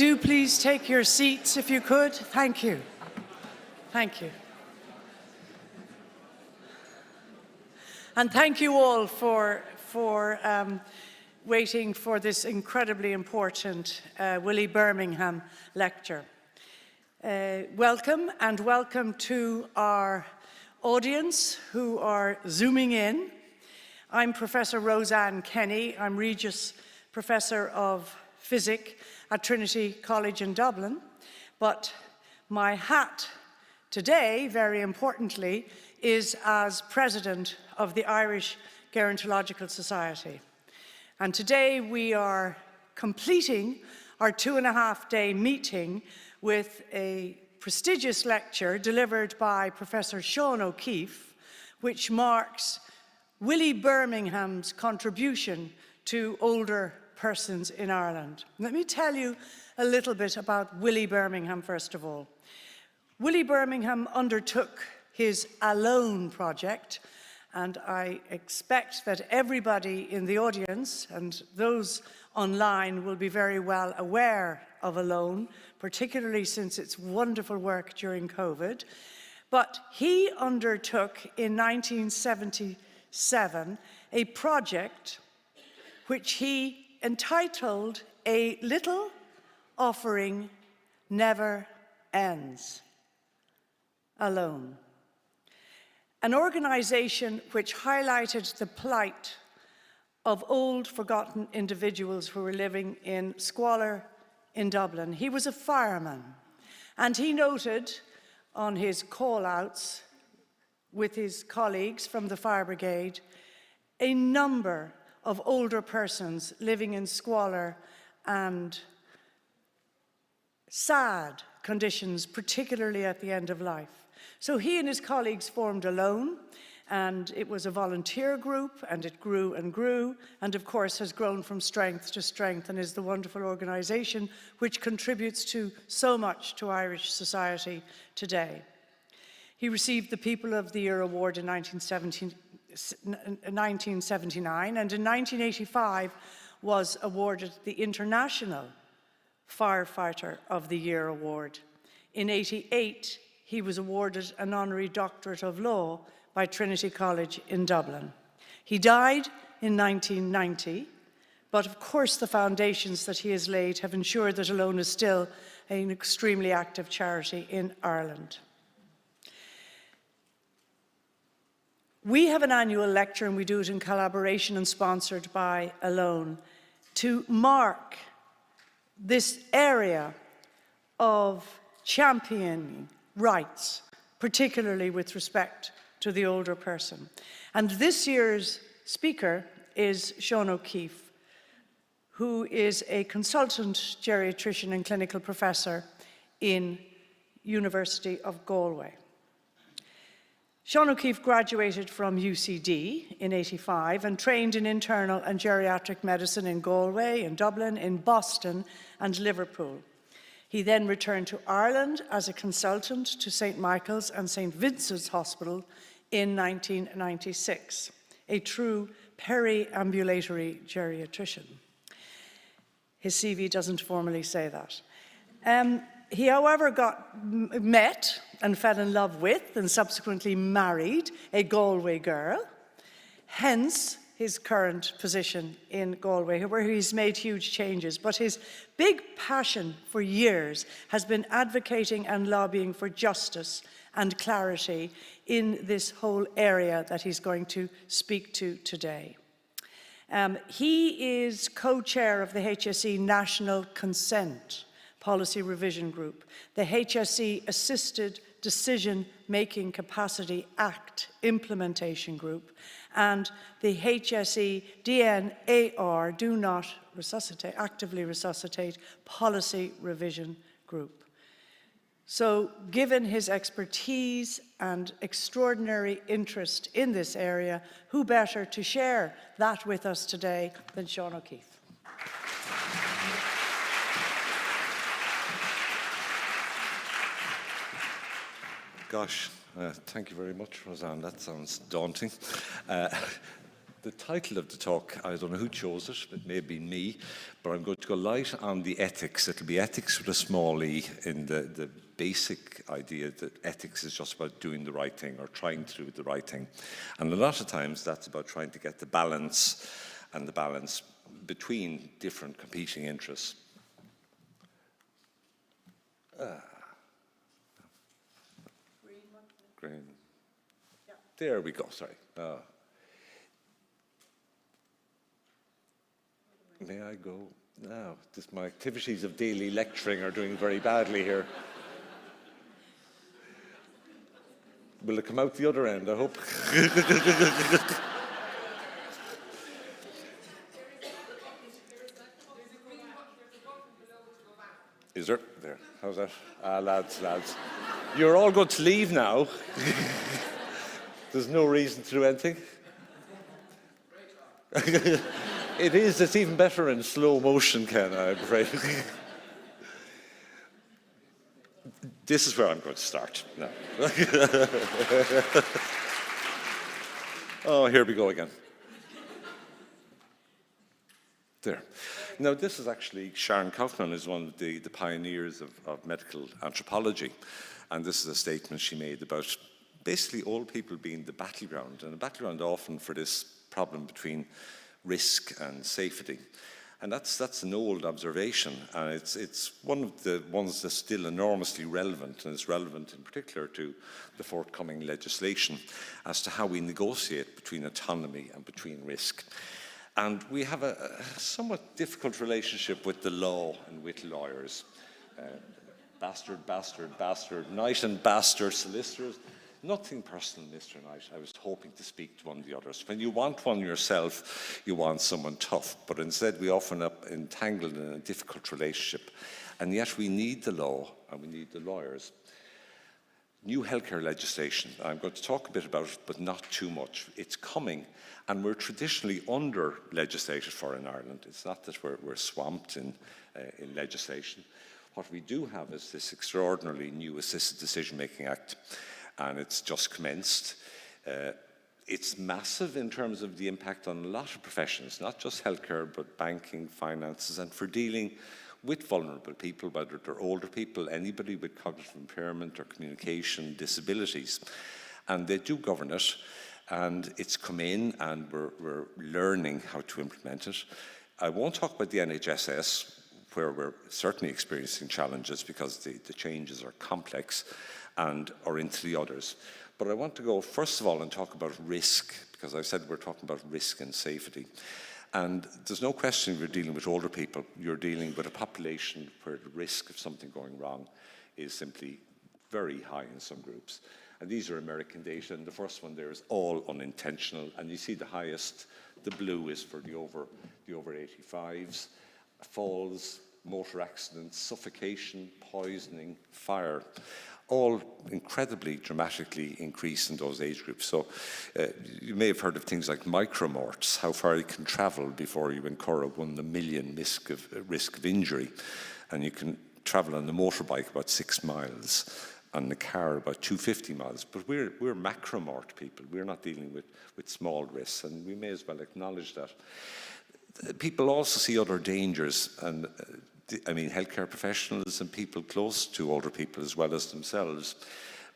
do please take your seats if you could? Thank you. Thank you. And thank you all for waiting for this incredibly important Willie Birmingham lecture. Welcome, and welcome to our audience who are zooming in. I'm Professor Roseanne Kenny. I'm Regius Professor of Physics at Trinity College in Dublin. But my hat today, very importantly, is as President of the Irish Gerontological Society. And today we are completing our 2.5-day meeting with a prestigious lecture delivered by Professor Sean O'Keeffe, which marks Willie Birmingham's contribution to older persons in Ireland. Let me tell you a little bit about Willie Birmingham, first of all. Willie Birmingham undertook his Alone project, and I expect that everybody in the audience and those online will be very well aware of Alone, particularly since its wonderful work during COVID. But he undertook in 1977 a project which he entitled A Little Offering Never Ends. Alone. An organization which highlighted the plight of old, forgotten individuals who were living in squalor in Dublin. He was a fireman, and he noted on his call-outs with his colleagues from the fire brigade a number of older persons living in squalor and sad conditions, particularly at the end of life. So he and his colleagues formed Alone, and it was a volunteer group, and it grew, and of course has grown from strength to strength and is the wonderful organization which contributes to so much to Irish society today. He received the People of the Year award in 1979, and in 1985 was awarded the International Firefighter of the Year award. In 1988, he was awarded an honorary doctorate of law by Trinity College in Dublin. He died in 1990, but of course the foundations that he has laid have ensured that Alone is still an extremely active charity in Ireland. We have an annual lecture, and we do it in collaboration and sponsored by Alone, to mark this area of championing rights, particularly with respect to the older person. And this year's speaker is Sean O'Keeffe, who is a consultant geriatrician and clinical professor in University of Galway. Sean O'Keeffe graduated from UCD in 1985 and trained in internal and geriatric medicine in Galway, in Dublin, in Boston and Liverpool. He then returned to Ireland as a consultant to St. Michael's and St. Vincent's Hospital in 1996, a true peri-ambulatory geriatrician. His CV doesn't formally say that. He, however, met and fell in love with and subsequently married a Galway girl, hence his current position in Galway, where he's made huge changes. But his big passion for years has been advocating and lobbying for justice and clarity in this whole area that he's going to speak to today. He is co-chair of the HSE National Consent Policy Revision Group, the HSE Assisted Decision-Making Capacity Act Implementation Group, and the HSE DNAR, Do Not Resuscitate, Actively Resuscitate Policy Revision Group. So given his expertise and extraordinary interest in this area, who better to share that with us today than Sean O'Keeffe? Gosh, thank you very much, Roseanne. That sounds daunting. The title of the talk, I don't know who chose it, it may be me, but I'm going to go light on the ethics. It'll be ethics with a small e, in the basic idea that ethics is just about doing the right thing or trying to do the right thing. And a lot of times that's about trying to get the balance and the balance between different competing interests. Green. Yeah. There we go, sorry. May I go now? My activities of daily lecturing are doing very badly here. Will it come out the other end, I hope? Is there? There. How's that? Lads. You're all going to leave now. There's no reason to do anything. It is. It's even better in slow motion, Ken, I'm afraid. This is where I'm going to start. No. Oh, here we go again. There. Now, this is actually, Sharon Kaufman is one of the pioneers of medical anthropology. And this is a statement she made about basically old people being the battleground, and a battleground often for this problem between risk and safety. And that's an old observation, and it's one of the ones that's still enormously relevant, and it's relevant in particular to the forthcoming legislation as to how we negotiate between autonomy and between risk. And we have a somewhat difficult relationship with the law and with lawyers. Bastard, knight and bastard solicitors. Nothing personal, Mr. Knight. I was hoping to speak to one of the others. When you want one yourself, you want someone tough. But instead, we often up entangled in a difficult relationship. And yet we need the law and we need the lawyers. New healthcare legislation. I'm going to talk a bit about it, but not too much. It's coming, and we're traditionally under-legislated for in Ireland. It's not that we're swamped in legislation. What we do have is this extraordinarily new Assisted Decision-Making Act, and it's just commenced. It's massive in terms of the impact on a lot of professions, not just healthcare, but banking, finances, and for dealing with vulnerable people, whether they're older people, anybody with cognitive impairment or communication disabilities. And they do govern it, and it's come in, and we're learning how to implement it. I won't talk about the NHSS, where we're certainly experiencing challenges because the changes are complex, and or into the others. But I want to go, first of all, and talk about risk, because I said we're talking about risk and safety. And there's no question you're dealing with older people. You're dealing with a population where the risk of something going wrong is simply very high in some groups. And these are American data, and the first one there is all unintentional. And you see the highest, the blue is for the over 85s, falls, motor accidents, suffocation, poisoning, fire, all incredibly dramatically increase in those age groups. So you may have heard of things like micromorts, how far you can travel before you incur a 1 in a million risk of injury. And you can travel on the motorbike about 6 miles, on the car about 250 miles. But we're macromort people. We're not dealing with small risks, and we may as well acknowledge that. People also see other dangers, and I mean, healthcare professionals and people close to older people as well as themselves.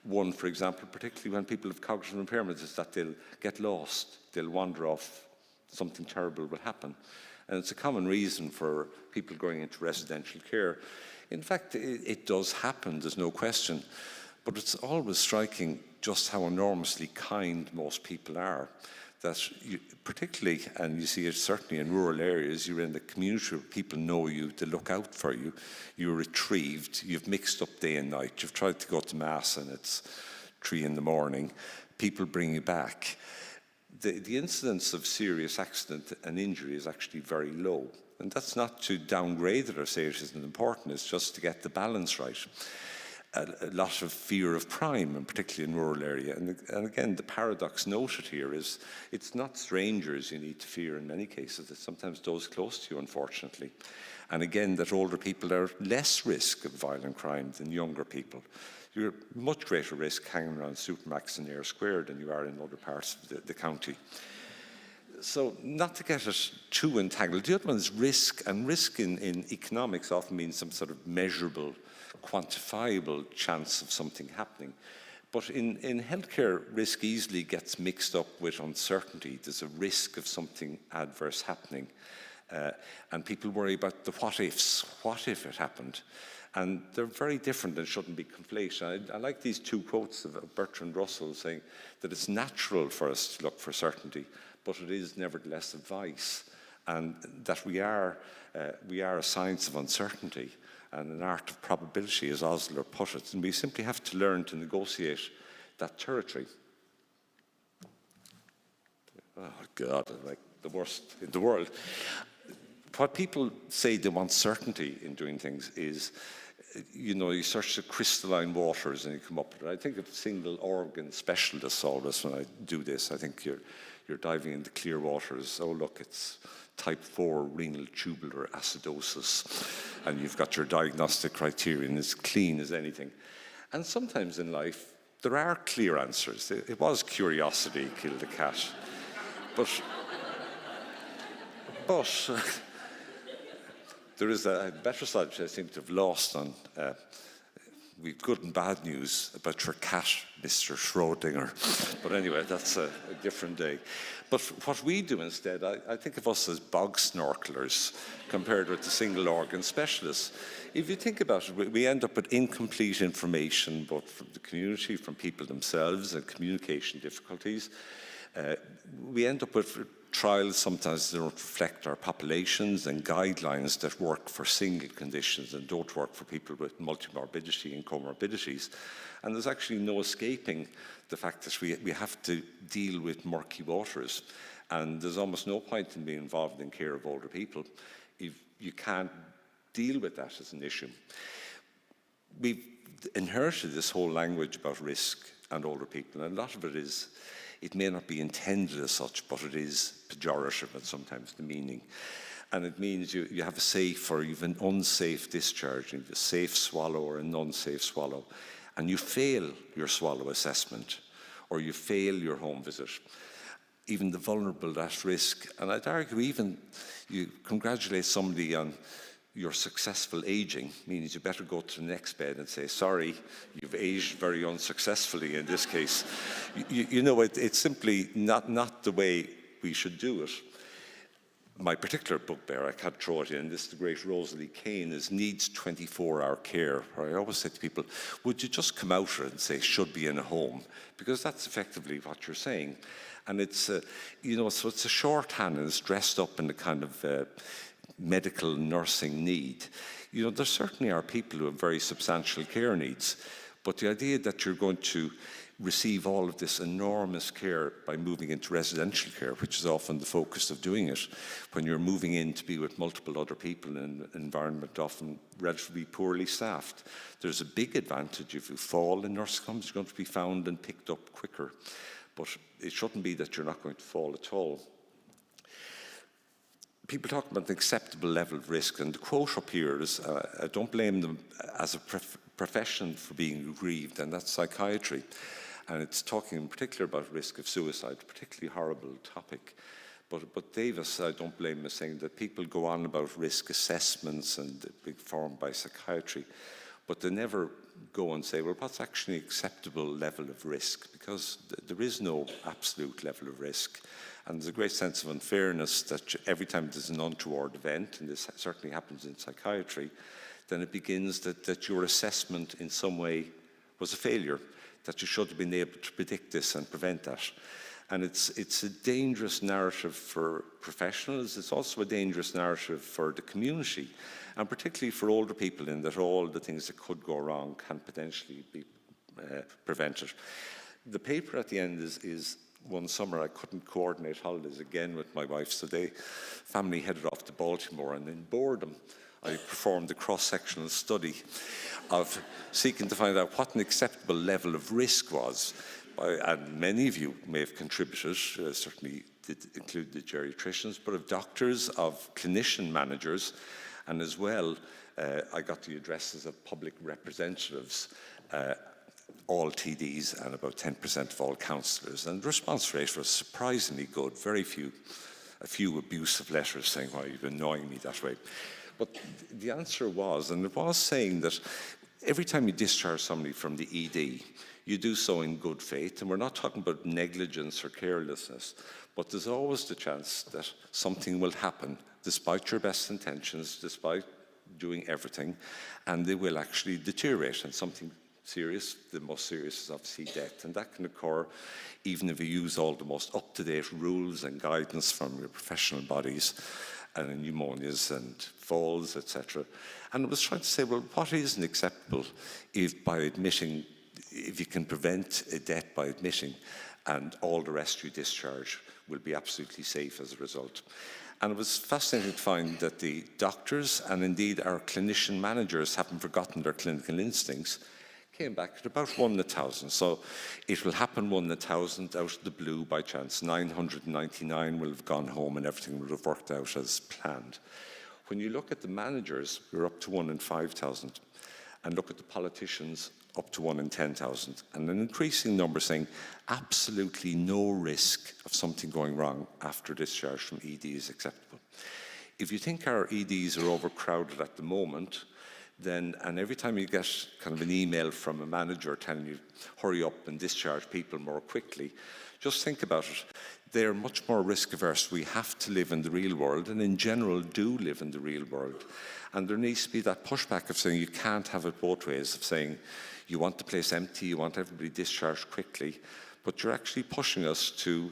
One, for example, particularly when people have cognitive impairments, is that they'll get lost, they'll wander off, something terrible will happen. And it's a common reason for people going into residential care. In fact, it does happen, there's no question, but it's always striking just how enormously kind most people are. That particularly, and you see it certainly in rural areas, you're in the community where people know you, they look out for you, you're retrieved, you've mixed up day and night, you've tried to go to Mass and it's 3 in the morning, people bring you back. The incidence of serious accident and injury is actually very low. And that's not to downgrade it or say it isn't important, it's just to get the balance right. A lot of fear of crime, and particularly in rural area. And again, the paradox noted here is it's not strangers you need to fear in many cases, it's sometimes those close to you, unfortunately. And again, that older people are less risk of violent crime than younger people. You're at much greater risk hanging around Supermax and Eyre Square than you are in other parts of the county. So not to get it too entangled, the other one is risk, and risk in economics often means some sort of measurable, quantifiable chance of something happening. But in healthcare, risk easily gets mixed up with uncertainty. There's a risk of something adverse happening. And people worry about the what ifs. What if it happened? And they're very different and shouldn't be conflated. I like these two quotes of Bertrand Russell saying that it's natural for us to look for certainty, but it is nevertheless advice, and that we are a science of uncertainty and an art of probability, as Osler put it, and we simply have to learn to negotiate that territory. Oh God, I'm like the worst in the world. What people say they want certainty in doing things is, you know, you search the crystalline waters and you come up with it. I think of single organ specialists always when I do this. I think you're diving into clear waters. Oh, look, it's type 4 renal tubular acidosis, and you've got your diagnostic criterion as clean as anything. And sometimes in life, there are clear answers. It was curiosity killed the cat. But there is a better side which I seem to have lost on. We've good and bad news about your cat, Mr. Schrodinger. But anyway, that's a different day. But what we do instead, I think of us as bog snorkelers compared with the single organ specialists. If you think about it, we end up with incomplete information, both from the community, from people themselves, and communication difficulties. We end up with trials sometimes that don't reflect our populations, and guidelines that work for single conditions and don't work for people with multimorbidity and comorbidities. And there's actually no escaping the fact that we have to deal with murky waters. And there's almost no point in being involved in care of older people if you can't deal with that as an issue. We've inherited this whole language about risk and older people, and a lot of it is, it may not be intended as such, but it is pejorative and sometimes the meaning. And it means you have a safe or even unsafe discharge, you have a safe swallow or an unsafe swallow, and you fail your swallow assessment, or you fail your home visit. Even the vulnerable at risk, and I'd argue even you congratulate somebody on your successful aging, means you better go to the next bed and say, sorry, you've aged very unsuccessfully in this case. You know, it's simply not the way we should do it. My particular bugbear, I can't throw it in, this is the great Rosalie Kane, is needs 24-hour care. Where I always say to people, would you just come out and say should be in a home? Because that's effectively what you're saying. And it's, you know, so it's a shorthand and it's dressed up in the kind of medical nursing need. You know, there certainly are people who have very substantial care needs, but the idea that you're going to receive all of this enormous care by moving into residential care, which is often the focus of doing it, when you're moving in to be with multiple other people in an environment often relatively poorly staffed, there's a big advantage. If you fall in nursing homes, you're going to be found and picked up quicker. But it shouldn't be that you're not going to fall at all. People talk about an acceptable level of risk, and the quote up here is, I don't blame them as a profession for being aggrieved, and that's psychiatry. And it's talking in particular about risk of suicide, a particularly horrible topic. But Davis, I don't blame him, is saying that people go on about risk assessments and being formed by psychiatry, but they never go and say, well, what's actually an acceptable level of risk? Because there is no absolute level of risk. And there's a great sense of unfairness that every time there's an untoward event, and this certainly happens in psychiatry, then it begins that your assessment in some way was a failure, that you should have been able to predict this and prevent that. And it's a dangerous narrative for professionals. It's also a dangerous narrative for the community, and particularly for older people, in that all the things that could go wrong can potentially be prevented. The paper at the end is one summer I couldn't coordinate holidays again with my wife, so the family headed off to Baltimore, and in boredom I performed a cross-sectional study of seeking to find out what an acceptable level of risk was. And many of you may have contributed, certainly did include the geriatricians, but of doctors, of clinician managers, and as well, I got the addresses of public representatives. all TDs and about 10% of all counsellors. And the response rate was surprisingly good. A few abusive letters saying, why you've been annoying me that way. But the answer was, and it was saying that every time you discharge somebody from the ED, you do so in good faith. And we're not talking about negligence or carelessness, but there's always the chance that something will happen despite your best intentions, despite doing everything, and they will actually deteriorate, and something serious, the most serious is obviously death, and that can occur even if you use all the most up-to-date rules and guidance from your professional bodies, and pneumonias and falls, etc. And I was trying to say, well, what isn't acceptable if you can prevent a death by admitting, and all the rest you discharge will be absolutely safe as a result. And it was fascinating to find that the doctors, and indeed our clinician managers, haven't forgotten their clinical instincts, came back at about 1 in 1,000. So it will happen 1 in 1,000 out of the blue by chance. 999 will have gone home and everything will have worked out as planned. When you look at the managers, we're up to 1 in 5,000. And look at the politicians, up to 1 in 10,000. And an increasing number saying absolutely no risk of something going wrong after discharge from ED is acceptable. If you think our EDs are overcrowded at the moment, then, and every time you get kind of an email from a manager telling you, hurry up and discharge people more quickly, just think about it. They're much more risk averse. We have to live in the real world, and in general do live in the real world. And there needs to be that pushback of saying you can't have it both ways, of saying you want the place empty, you want everybody discharged quickly, but you're actually pushing us to,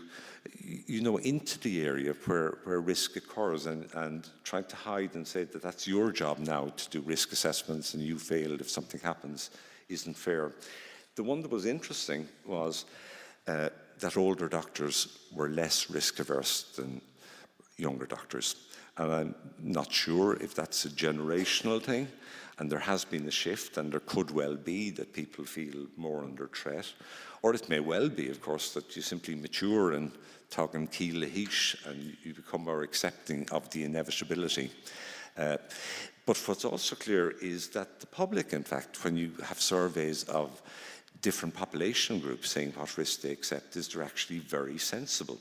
into the area where risk occurs, and trying to hide and say that that's your job now to do risk assessments and you failed if something happens isn't fair. The one that was interesting was that older doctors were less risk averse than younger doctors. And I'm not sure if that's a generational thing, and there has been a shift, and there could well be that people feel more under threat. Or it may well be, of course, that you simply mature and talking key lahish and you become more accepting of the inevitability. But what's also clear is that the public, in fact, when you have surveys of different population groups saying what risk they accept, is they're actually very sensible.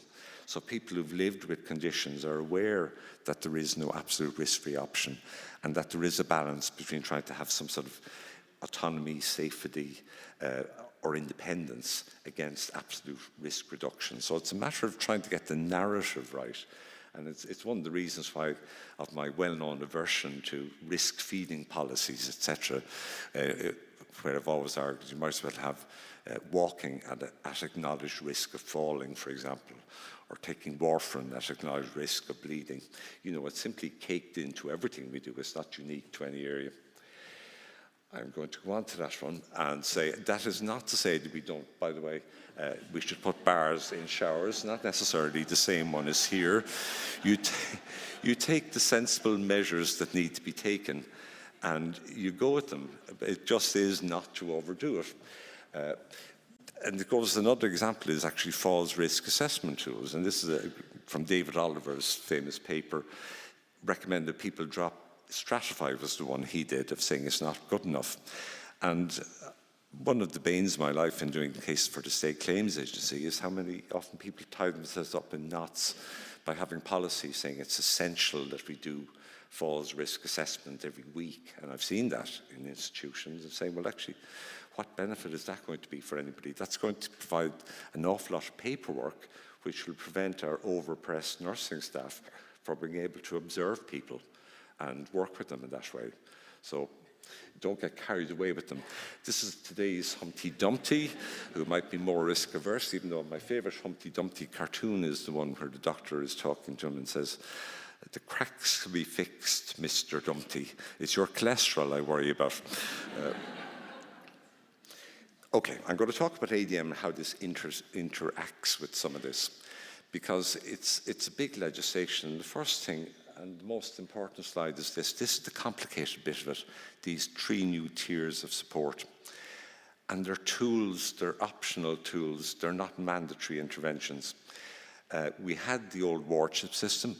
So people who've lived with conditions are aware that there is no absolute risk-free option, and that there is a balance between trying to have some sort of autonomy, safety, or independence against absolute risk reduction. So it's a matter of trying to get the narrative right. And it's one of the reasons why, of my well-known aversion to risk-feeding policies, etc., where I've always argued you might as well have walking at acknowledged risk of falling, for example, or taking warfarin at acknowledged risk of bleeding. It's simply caked into everything we do. It's not unique to any area. I'm going to go on to that one and say that is not to say that we don't, by the way, we should put bars in showers, not necessarily the same one as here. You take the sensible measures that need to be taken and you go with them. It just is not to overdo it. And it goes, another example is actually falls risk assessment tools. And this is from David Oliver's famous paper, recommended people stratify was the one he did, of saying it's not good enough. And one of the banes of my life in doing the case for the State Claims Agency is how often people tie themselves up in knots by having policy saying it's essential that we do falls risk assessment every week. And I've seen that in institutions of saying, well, actually, what benefit is that going to be for anybody? That's going to provide an awful lot of paperwork, which will prevent our overpressed nursing staff from being able to observe people and work with them in that way. So don't get carried away with them. This is today's Humpty Dumpty, who might be more risk averse, even though my favorite Humpty Dumpty cartoon is the one where the doctor is talking to him and says, "The cracks can be fixed, Mr. Dumpty. It's your cholesterol I worry about." Okay, I'm going to talk about ADM and how this interacts with some of this, because it's a big legislation. The first thing, and the most important slide, is this. This is the complicated bit of it, these 3 new tiers of support. And they're tools, they're optional tools, they're not mandatory interventions. We had the old wardship system,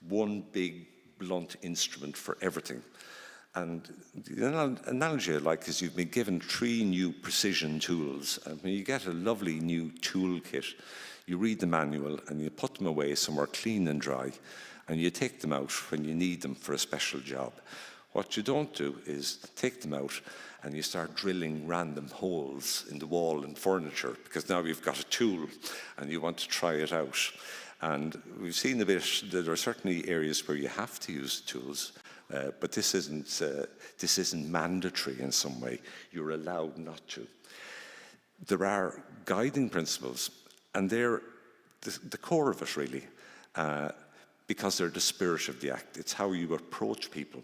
one big blunt instrument for everything. And the analogy I like is you've been given 3 new precision tools, and when you get a lovely new toolkit, you read the manual and you put them away somewhere clean and dry, and you take them out when you need them for a special job. What you don't do is take them out and you start drilling random holes in the wall and furniture, because now you've got a tool and you want to try it out. And we've seen a bit that there are certainly areas where you have to use tools, but this isn't mandatory in some way. You're allowed not to. There are guiding principles, and they're the core of it, really, because they're the spirit of the Act. It's how you approach people.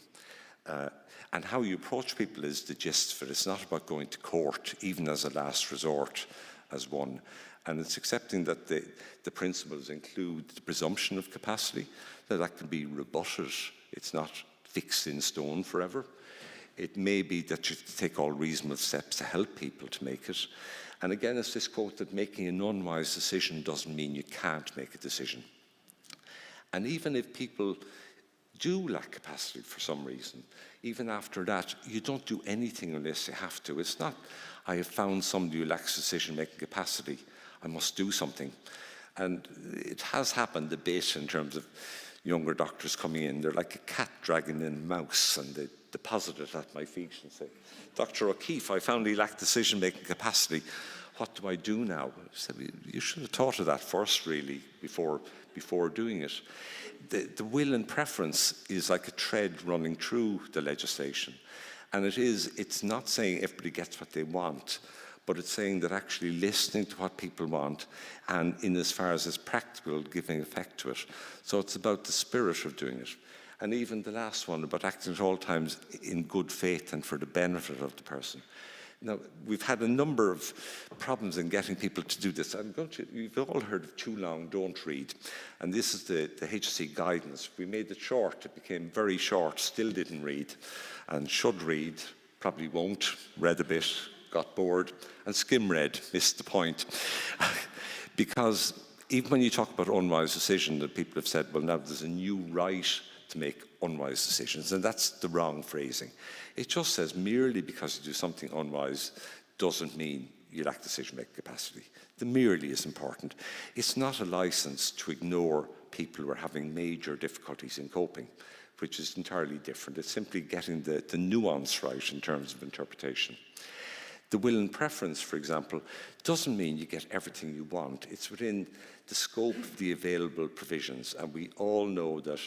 And how you approach people is the gist of it. It's not about going to court, even as a last resort, as one. And it's accepting that the principles include the presumption of capacity, that can be rebutted. It's not fixed in stone forever. It may be that you take all reasonable steps to help people to make it. And again, it's this quote that making an unwise decision doesn't mean you can't make a decision. And even if people do lack capacity for some reason, even after that, you don't do anything unless you have to. It's not, I have found somebody who lacks decision-making capacity, I must do something. And it has happened a bit in terms of younger doctors coming in. They're like a cat dragging in a mouse, and they deposit it at my feet and say, Dr. O'Keefe, I found he lacked decision-making capacity. What do I do now? I said, you should have thought of that first, really, before doing it. The will and preference is like a thread running through the legislation. And it's not saying everybody gets what they want, but it's saying that actually listening to what people want, and in as far as it's practical, giving effect to it. So it's about the spirit of doing it. And even the last one, about acting at all times in good faith and for the benefit of the person. Now, we've had a number of problems in getting people to do this. You've all heard of too long, don't read. And this is the HSE guidance. We made it short. It became very short, still didn't read. And should read, probably won't, read a bit, got bored, and skim read, missed the point. Because even when you talk about unwise decision, that people have said, well, now there's a new right to make unwise decisions, and that's the wrong phrasing. It just says merely because you do something unwise doesn't mean you lack decision-making capacity. The merely is important. It's not a license to ignore people who are having major difficulties in coping, which is entirely different. It's simply getting the nuance right in terms of interpretation. The will and preference, for example, doesn't mean you get everything you want. It's within the scope of the available provisions, and we all know that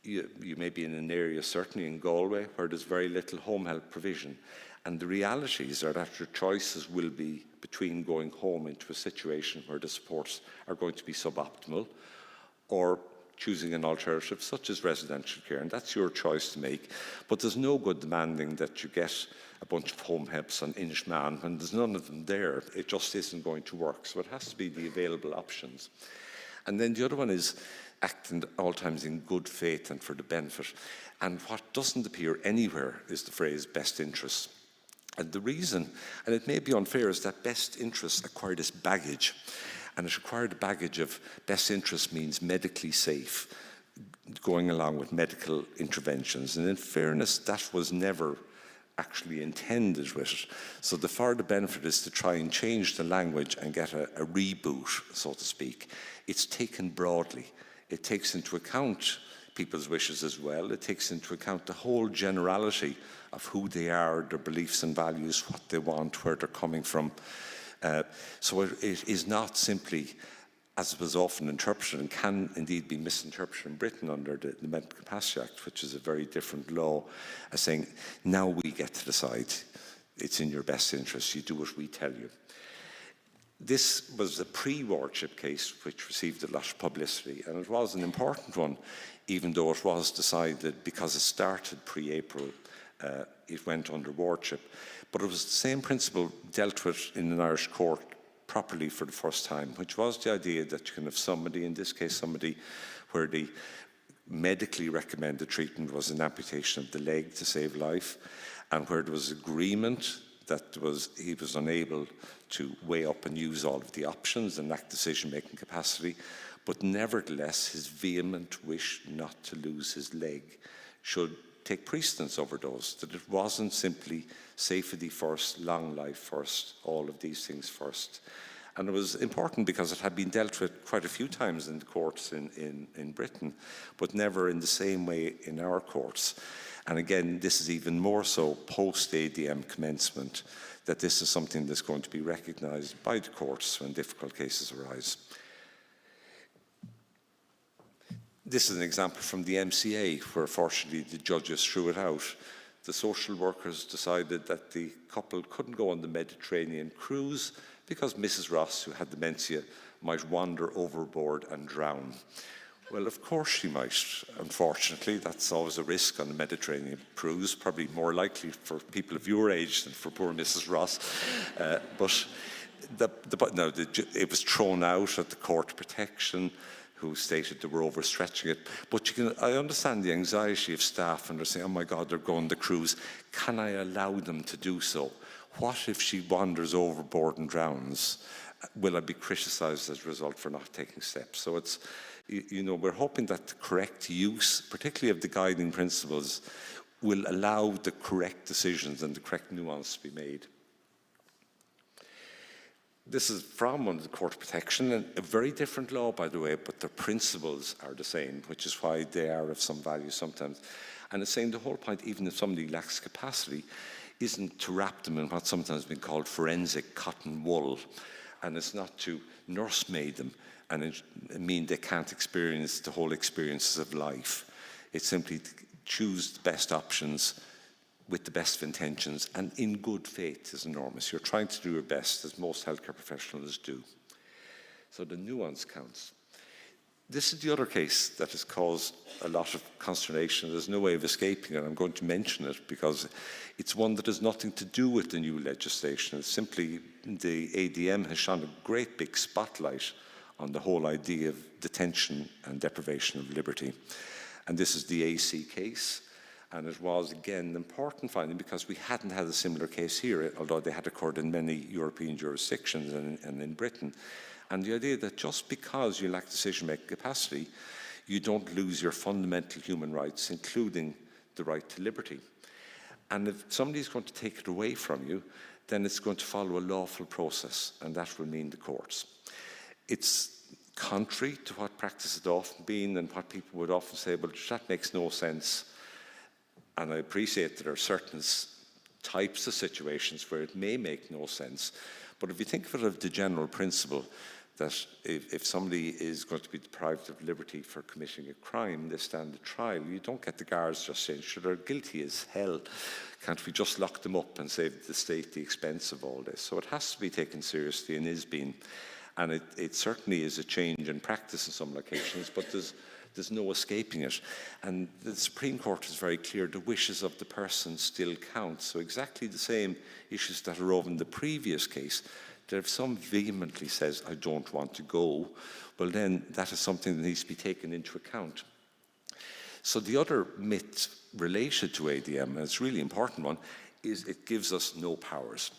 you may be in an area, certainly in Galway, where there's very little home help provision. And the realities are that your choices will be between going home into a situation where the supports are going to be suboptimal, or choosing an alternative such as residential care, and that's your choice to make. But there's no good demanding that you get a bunch of home helps on Inishmaan when there's none of them there. It just isn't going to work. So it has to be the available options. And then the other one is acting at all times in good faith and for the benefit. And what doesn't appear anywhere is the phrase best interests. And the reason, and it may be unfair, is that best interests acquire this baggage. And it acquired a baggage of best interest means medically safe, going along with medical interventions. And in fairness, that was never actually intended with it. So the further benefit is to try and change the language and get a reboot, so to speak. It's taken broadly. It takes into account people's wishes as well. It takes into account the whole generality of who they are, their beliefs and values, what they want, where they're coming from. So it is not simply, as it was often interpreted, and can indeed be misinterpreted in Britain under the Medical Capacity Act, which is a very different law, as saying, now we get to decide. It's in your best interest. You do what we tell you. This was a pre-wardship case which received a lot of publicity, and it was an important one, even though it was decided, because it started pre-April, it went under wardship. But it was the same principle dealt with in an Irish court properly for the first time, which was the idea that you can have somebody, in this case somebody where the medically recommended treatment was an amputation of the leg to save life, and where there was agreement that he was unable to weigh up and use all of the options and lack decision-making capacity, but nevertheless his vehement wish not to lose his leg should take precedence over those, that it wasn't simply safety first, long life first, all of these things first. And it was important because it had been dealt with quite a few times in the courts in Britain, but never in the same way in our courts. And again, this is even more so post-ADM commencement, that this is something that's going to be recognised by the courts when difficult cases arise. This is an example from the MCA, where fortunately the judges threw it out. The social workers decided that the couple couldn't go on the Mediterranean cruise because Mrs. Ross, who had dementia, might wander overboard and drown. Well, of course she might. Unfortunately, that's always a risk on a Mediterranean cruise, probably more likely for people of your age than for poor Mrs. Ross. It was thrown out at the court of protection, who stated they were overstretching it. But I understand the anxiety of staff, and they're saying, oh my God, they're going the cruise. Can I allow them to do so? What if she wanders overboard and drowns? Will I be criticised as a result for not taking steps? So it's, we're hoping that the correct use, particularly of the guiding principles, will allow the correct decisions and the correct nuance to be made. This is from one of the Court of Protection, and a very different law, by the way, but the principles are the same, which is why they are of some value sometimes. And it's saying the whole point, even if somebody lacks capacity, isn't to wrap them in what's sometimes been called forensic cotton wool. And it's not to nursemaid them and mean they can't experience the whole experiences of life. It's simply to choose the best options with the best of intentions, and in good faith is enormous. You're trying to do your best, as most healthcare professionals do. So the nuance counts. This is the other case that has caused a lot of consternation. There's no way of escaping it. I'm going to mention it because it's one that has nothing to do with the new legislation. It's simply the ADM has shone a great big spotlight on the whole idea of detention and deprivation of liberty. And this is the AC case. And it was, again, an important finding because we hadn't had a similar case here, although they had occurred in many European jurisdictions and in Britain. And the idea that just because you lack decision-making capacity, you don't lose your fundamental human rights, including the right to liberty. And if somebody's going to take it away from you, then it's going to follow a lawful process, and that will mean the courts. It's contrary to what practice had often been and what people would often say, well, that makes no sense. And I appreciate that there are certain types of situations where it may make no sense. But if you think of it as the general principle that if somebody is going to be deprived of liberty for committing a crime, they stand a trial. You don't get the guards just saying, sure, they're guilty as hell. Can't we just lock them up and save the state the expense of all this? So it has to be taken seriously and is being. And it certainly is a change in practice in some locations, but there's no escaping it. And the Supreme Court is very clear, the wishes of the person still count. So exactly the same issues that arose in the previous case, that if someone vehemently says, I don't want to go, well then that is something that needs to be taken into account. So the other myth related to ADM, and it's a really important one, is it gives us no powers.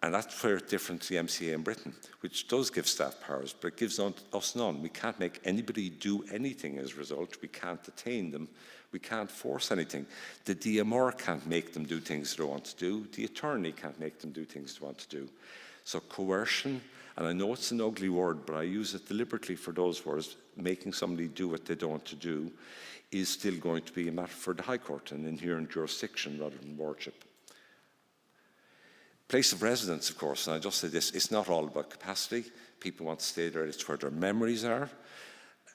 And that's where it's different to the MCA in Britain, which does give staff powers, but it gives us none. We can't make anybody do anything as a result. We can't detain them. We can't force anything. The DMR can't make them do things they want to do. The attorney can't make them do things they want to do. So coercion, and I know it's an ugly word, but I use it deliberately for those words, making somebody do what they don't want to do, is still going to be a matter for the High Court, an inherent jurisdiction rather than wardship. Place of residence, of course, and I just say this, it's not all about capacity. People want to stay there, it's where their memories are.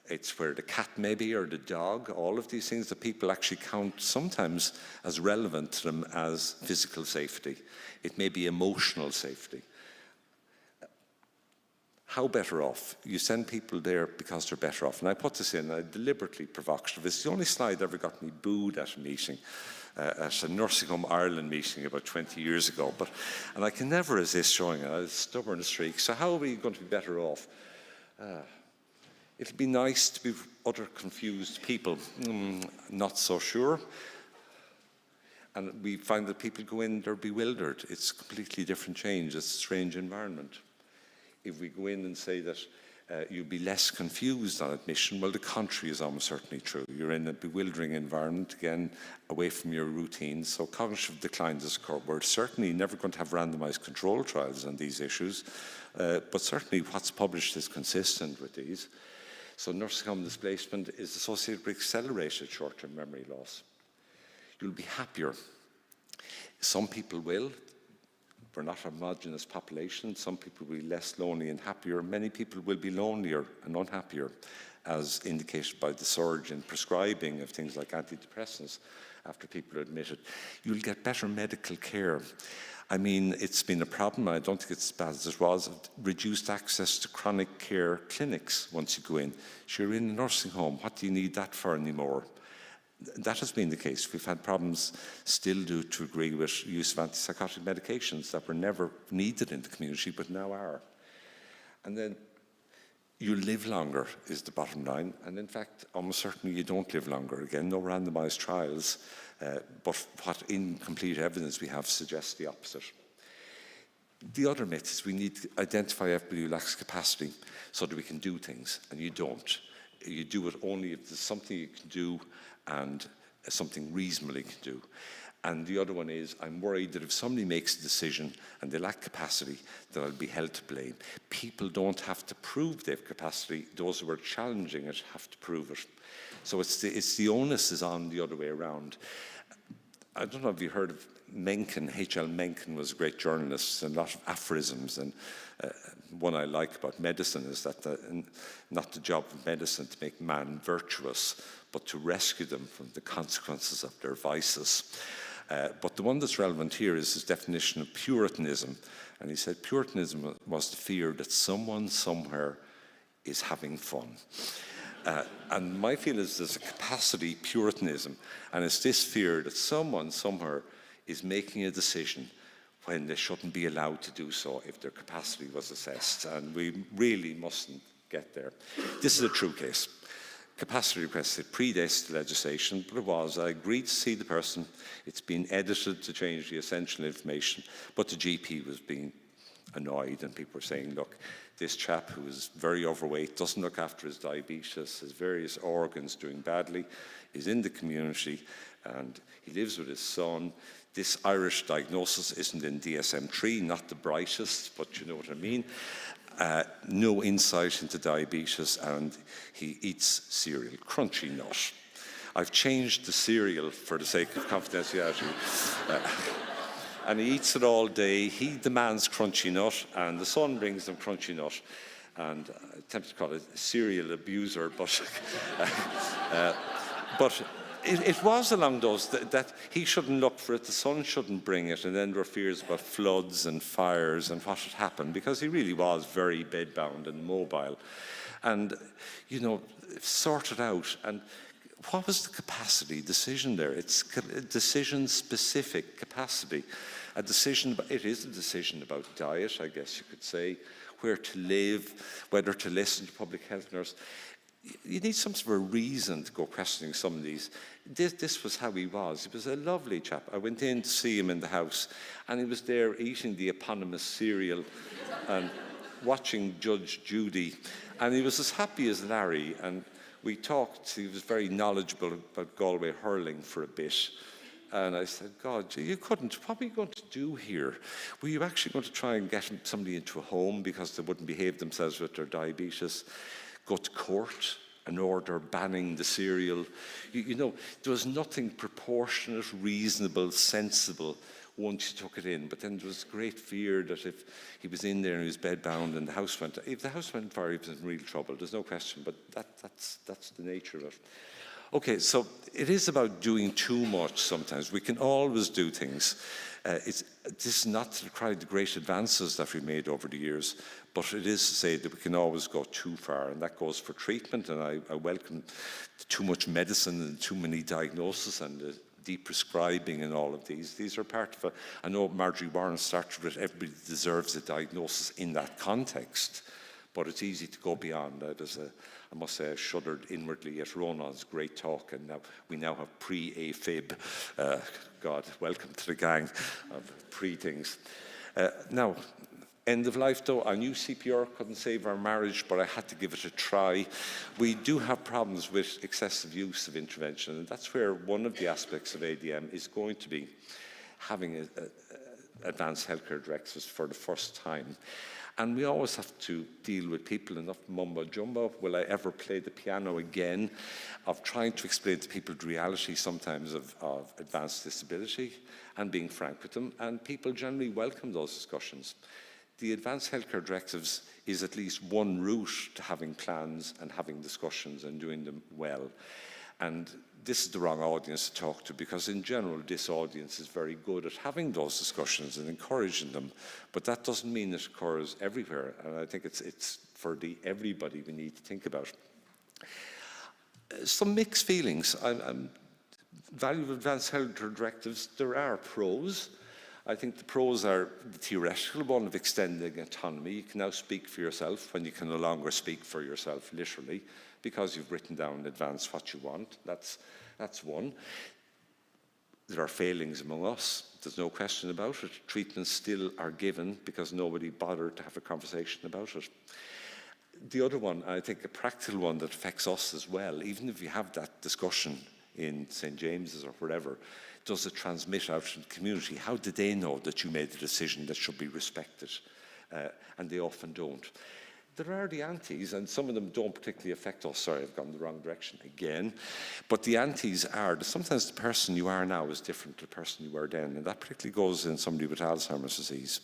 It's where the cat may be, or the dog, all of these things that people actually count sometimes as relevant to them as physical safety. It may be emotional safety. How better off? You send people there because they're better off. And I put this in, deliberately provocative. It's the only slide that ever got me booed at a meeting. At a Nursing Home Ireland meeting about 20 years ago. And I can never resist showing a stubborn streak. So how are we going to be better off? It'll be nice to be with other confused people. Not so sure. And we find that people go in, they're bewildered. It's a completely different change. It's a strange environment. If we go in and say that you'll be less confused on admission. Well, the contrary is almost certainly true. You're in a bewildering environment, again, away from your routine. So cognitive decline does occur. We're certainly never going to have randomized control trials on these issues, but certainly what's published is consistent with these. So nursing home displacement is associated with accelerated short-term memory loss. You'll be happier. Some people will. We're not a homogeneous population. Some people will be less lonely and happier. Many people will be lonelier and unhappier, as indicated by the surge in prescribing of things like antidepressants after people are admitted. You'll get better medical care. I mean, it's been a problem, and I don't think it's as bad as it was, reduced access to chronic care clinics once you go in. So you're in a nursing home. What do you need that for anymore? That has been the case. We've had problems still due to agree with use of antipsychotic medications that were never needed in the community, but now are. And then you live longer is the bottom line. And in fact, almost certainly you don't live longer. Again, no randomized trials, but what incomplete evidence we have suggests the opposite. The other myth is we need to identify everybody who lacks capacity so that we can do things, and you don't. You do it only if there's something you can do and something reasonably can do. And the other one is, I'm worried that if somebody makes a decision and they lack capacity, that I'll be held to blame. People don't have to prove they have capacity. Those who are challenging it have to prove it. So it's the onus is on the other way around. I don't know if you heard of Mencken. H.L. Mencken was a great journalist, and a lot of aphorisms. And one I like about medicine is that not the job of medicine to make man virtuous, but to rescue them from the consequences of their vices. But the one that's relevant here is his definition of Puritanism. And he said Puritanism was the fear that someone somewhere is having fun. And my feeling is there's a capacity Puritanism, and it's this fear that someone somewhere is making a decision when they shouldn't be allowed to do so if their capacity was assessed. And we really mustn't get there. This is a true case. Capacity request, it predates the legislation, but it was. I agreed to see the person. It's been edited to change the essential information, but the GP was being annoyed, and people were saying, look, this chap who is very overweight, doesn't look after his diabetes, his various organs doing badly, is in the community, and he lives with his son. This Irish diagnosis isn't in DSM-3, not the brightest, but you know what I mean. No insight into diabetes, and he eats cereal, crunchy nut. I've changed the cereal for the sake of confidentiality. And he eats it all day. He demands crunchy nut, and the son brings him crunchy nut. And I'm tempted to call it a serial abuser, but it was along those that he shouldn't look for it, the son shouldn't bring it, and then there were fears about floods and fires and what had happened, because he really was very bedbound and mobile. And, you know, sorted out. And what was the capacity decision there? It's a decision-specific capacity. It is a decision about diet, I guess you could say, where to live, whether to listen to public health nurse. You need some sort of a reason to go questioning some of these. This was how he was. He was a lovely chap. I went in to see him in the house, and he was there eating the eponymous cereal and watching Judge Judy, and he was as happy as Larry. And we talked. He was very knowledgeable about Galway hurling for a bit. And I said, God, you couldn't. What were you going to do here? Were you actually going to try and get somebody into a home because they wouldn't behave themselves with their diabetes? Go to court, an order banning the cereal? You know, there was nothing proportionate, reasonable, sensible once you took it in. But then there was great fear that if he was in there and he was bedbound and if the house went fire, he was in real trouble. There's no question, but that's the nature of it. Okay, so it is about doing too much sometimes. We can always do things. This is not to decry the great advances that we've made over the years, but it is to say that we can always go too far, and that goes for treatment. And I welcome too much medicine and too many diagnoses and the deep prescribing and all of these. These are part of I know Marjorie Warren started with everybody deserves a diagnosis in that context, but it's easy to go beyond that. I must say, I shuddered inwardly at Ronan's great talk, and we now have pre-AFib. God, welcome to the gang of pre-things. Now, End of life, though, I knew CPR couldn't save our marriage, but I had to give it a try. We do have problems with excessive use of intervention, and that's where one of the aspects of ADM is going to be having advanced healthcare directives for the first time. And we always have to deal with people enough mumbo-jumbo. Will I ever play the piano again? Of trying to explain to people the reality sometimes of advanced disability and being frank with them. And people generally welcome those discussions. The advanced healthcare directives is at least one route to having plans and having discussions and doing them well. And this is the wrong audience to talk to, because in general this audience is very good at having those discussions and encouraging them, but that doesn't mean it occurs everywhere, and I think it's for the everybody we need to think about. Some mixed feelings. Value of advanced healthcare directives, there are pros. I think the pros are the theoretical one of extending autonomy. You can now speak for yourself when you can no longer speak for yourself, literally, because you've written down in advance what you want. That's one. There are failings among us. There's no question about it. Treatments still are given because nobody bothered to have a conversation about it. The other one, I think a practical one that affects us as well, even if you have that discussion in St. James's or wherever, does it transmit out to the community? How do they know that you made a decision that should be respected? And they often don't. There are the antis, and some of them don't particularly affect us. Sorry, I've gone the wrong direction again. But the antis are, sometimes the person you are now is different to the person you were then, and that particularly goes in somebody with Alzheimer's disease.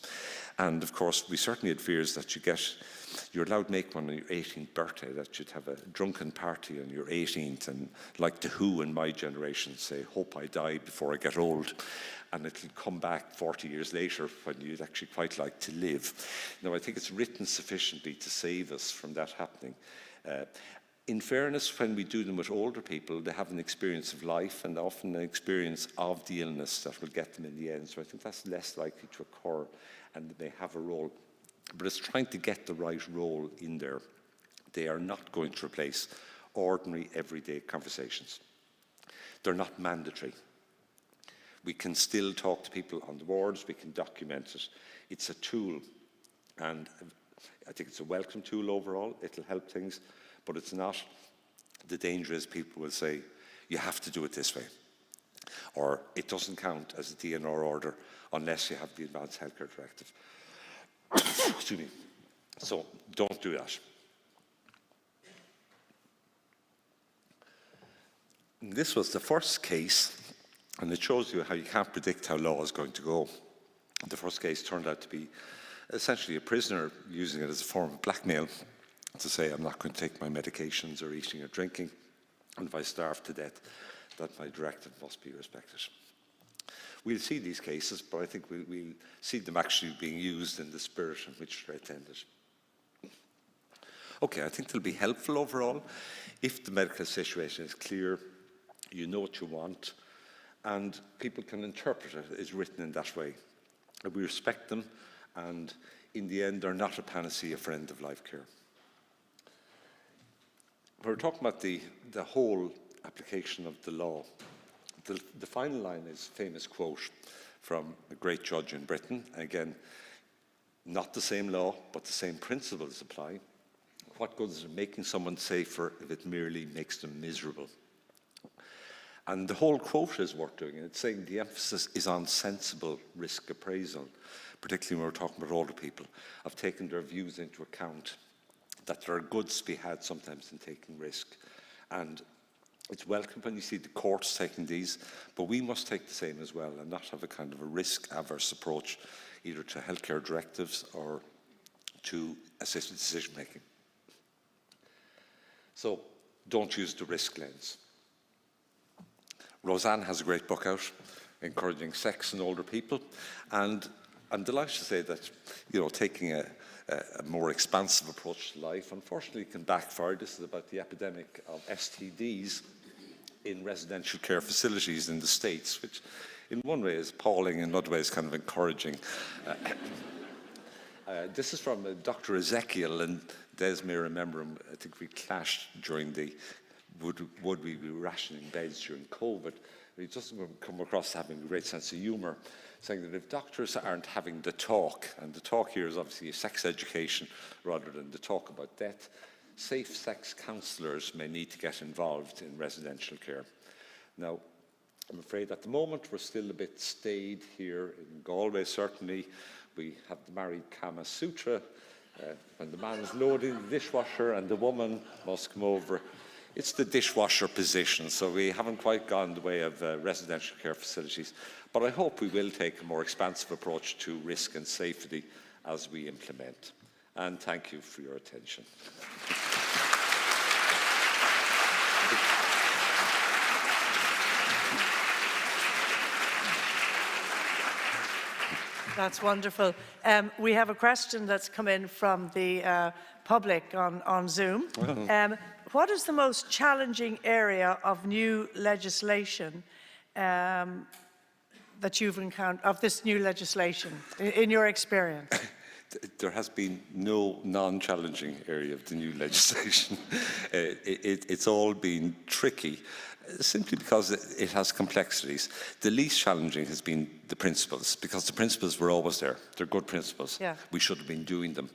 And of course, we certainly had fears that you're allowed to make one on your 18th birthday, that you'd have a drunken party on your 18th, and like the Who in my generation say, hope I die before I get old. And it'll come back 40 years later when you'd actually quite like to live. Now, I think it's written sufficiently to save us from that happening. In fairness, when we do them with older people, they have an experience of life and often an experience of the illness that will get them in the end. So I think that's less likely to occur, and they have a role. But it's trying to get the right role in there. They are not going to replace ordinary, everyday conversations. They're not mandatory. We can still talk to people on the wards, we can document it. It's a tool, and I think it's a welcome tool overall. It'll help things, but it's not. The danger is people will say, you have to do it this way, or it doesn't count as a DNR order unless you have the Advanced Healthcare Directive. Excuse me. So don't do that. This was the first case, and it shows you how you can't predict how law is going to go. The first case turned out to be essentially a prisoner using it as a form of blackmail to say, I'm not going to take my medications or eating or drinking, and if I starve to death, that my directive must be respected. We'll see these cases, but I think we'll see them actually being used in the spirit in which they're intended. Okay, I think they'll be helpful overall if the medical situation is clear, you know what you want, and people can interpret it as written in that way. And we respect them, and in the end, they're not a panacea for end-of-life care. We're talking about the whole application of the law. The final line is a famous quote from a great judge in Britain. Again, not the same law, but the same principles apply. What good is it making someone safer if it merely makes them miserable? And the whole quote is worth doing. It's saying the emphasis is on sensible risk appraisal, particularly when we're talking about older people, of taking their views into account, that there are goods to be had sometimes in taking risk. And it's welcome when you see the courts taking these, but we must take the same as well and not have a kind of a risk-averse approach either to healthcare directives or to assisted decision-making. So don't use the risk lens. Roseanne has a great book out, Encouraging Sex in Older People, and I'm delighted to say that, taking a more expansive approach to life, unfortunately, can backfire. This is about the epidemic of STDs in residential care facilities in the States, which in one way is appalling, in another way is kind of encouraging. This is from Dr. Ezekiel, and Des may remember him. I think we clashed during the would we be rationing beds during COVID. He doesn't come across having a great sense of humour, saying that if doctors aren't having the talk, and the talk here is obviously sex education rather than the talk about death, safe sex counsellors may need to get involved in residential care. Now, I'm afraid at the moment we're still a bit staid here in Galway, certainly. We have the married Kama Sutra, when the man is loading the dishwasher and the woman must come over. It's the dishwasher position, so we haven't quite gone the way of residential care facilities. But I hope we will take a more expansive approach to risk and safety as we implement. And thank you for your attention. That's wonderful. We have a question that's come in from the public on Zoom. What is the most challenging area of new legislation that you've encountered, of this new legislation, in your experience? There has been no non-challenging area of the new legislation. It's all been tricky, simply because it has complexities. The least challenging has been the principles, because the principles were always there. They're good principles. Yeah. We should have been doing them.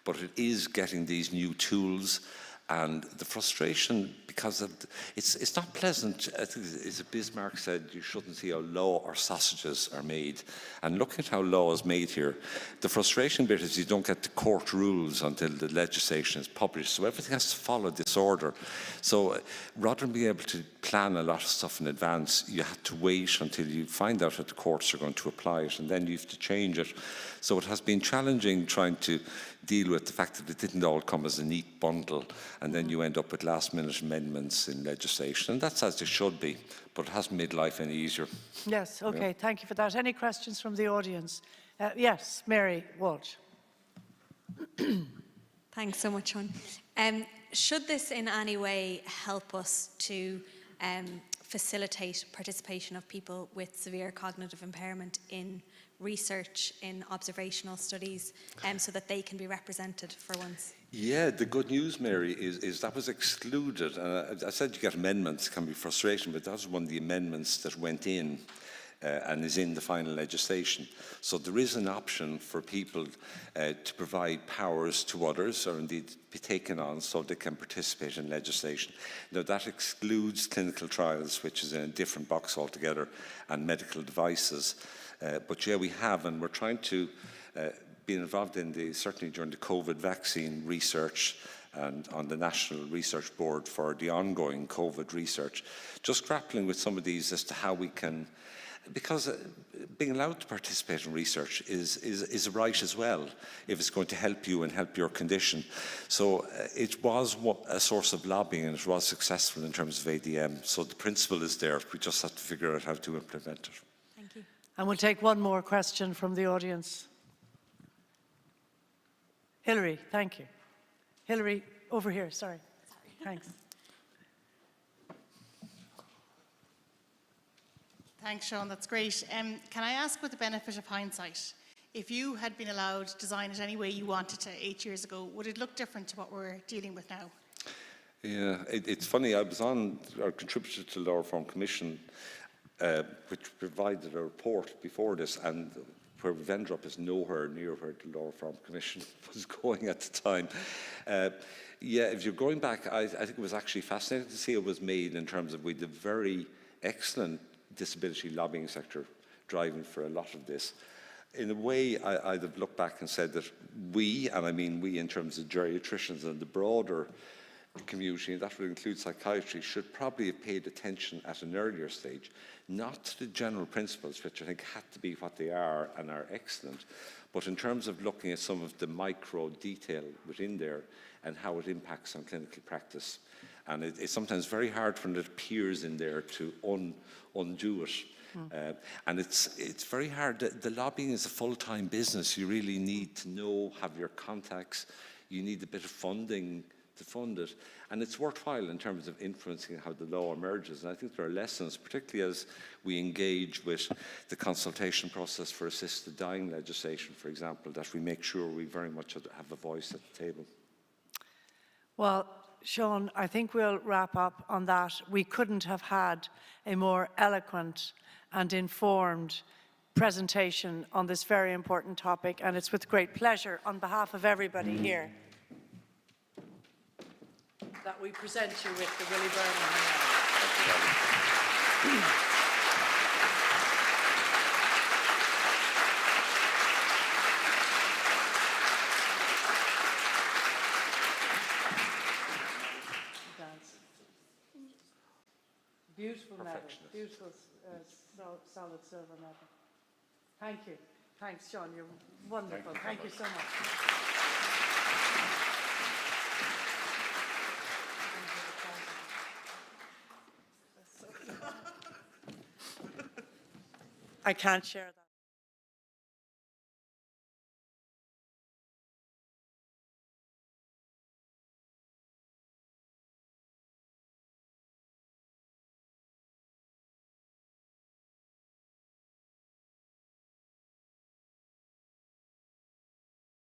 But it is getting these new tools, and the frustration, because of it's not pleasant. As Bismarck said, you shouldn't see how law or sausages are made. And look at how law is made here. The frustration bit is you don't get the court rules until the legislation is published. So everything has to follow this order. So rather than being able to plan a lot of stuff in advance, you have to wait until you find out that the courts are going to apply it, and then you have to change it. So it has been challenging trying to deal with the fact that it didn't all come as a neat bundle, and then you end up with last-minute amendments in legislation, and that's as it should be, but it hasn't made life any easier. Yes, okay, yeah. Thank you for that. Any questions from the audience? Yes, Mary Walsh. Thanks so much, Sean. Should this in any way help us to facilitate participation of people with severe cognitive impairment in research, in observational studies, so that they can be represented for once? Yeah, the good news, Mary, is that was excluded. I said you get amendments, can be frustration, but that was one of the amendments that went in and is in the final legislation. So there is an option for people to provide powers to others, or indeed be taken on so they can participate in legislation. Now that excludes clinical trials, which is in a different box altogether, and medical devices. But yeah, we have, and we're trying to be involved in certainly during the COVID vaccine research and on the National Research Board for the ongoing COVID research, just grappling with some of these as to how we can, because being allowed to participate in research is a right as well, if it's going to help you and help your condition. So it was a source of lobbying, and it was successful in terms of ADM. So the principle is there, we just have to figure out how to implement it. Thank you. And we'll take one more question from the audience. Hilary, thank you. Hilary, over here, sorry. Thanks. Thanks, Sean, that's great. Can I ask, with the benefit of hindsight, if you had been allowed to design it any way you wanted to 8 years ago, would it look different to what we're dealing with now? Yeah, it's funny, I was on our contributor to the Law Reform Commission, which provided a report before this, and where we've ended up is nowhere near where the Law Reform Commission was going at the time. Yeah, if you're going back, I think it was actually fascinating to see it was made in terms of, we had a very excellent disability lobbying sector driving for a lot of this. In a way, I'd have looked back and said that we, and I mean we in terms of geriatricians and the broader community, and that would include psychiatry, should probably have paid attention at an earlier stage, not to the general principles, which I think had to be what they are and are excellent, but in terms of looking at some of the micro detail within there and how it impacts on clinical practice. And it's sometimes very hard when it appears in there to undo it. And it's very hard. The lobbying is a full-time business. You really need to know, have your contacts. You need a bit of funding to fund it. And it's worthwhile in terms of influencing how the law emerges. And I think there are lessons, particularly as we engage with the consultation process for assisted dying legislation, for example, that we make sure we very much have a voice at the table. Well, Sean, I think we'll wrap up on that. We couldn't have had a more eloquent and informed presentation on this very important topic, and it's with great pleasure on behalf of everybody here that we present you with the Willie Birmingham. Beautiful medal, beautiful solid silver medal. Thank you. Thanks, John. You're wonderful. Thank you so much. I can't share that.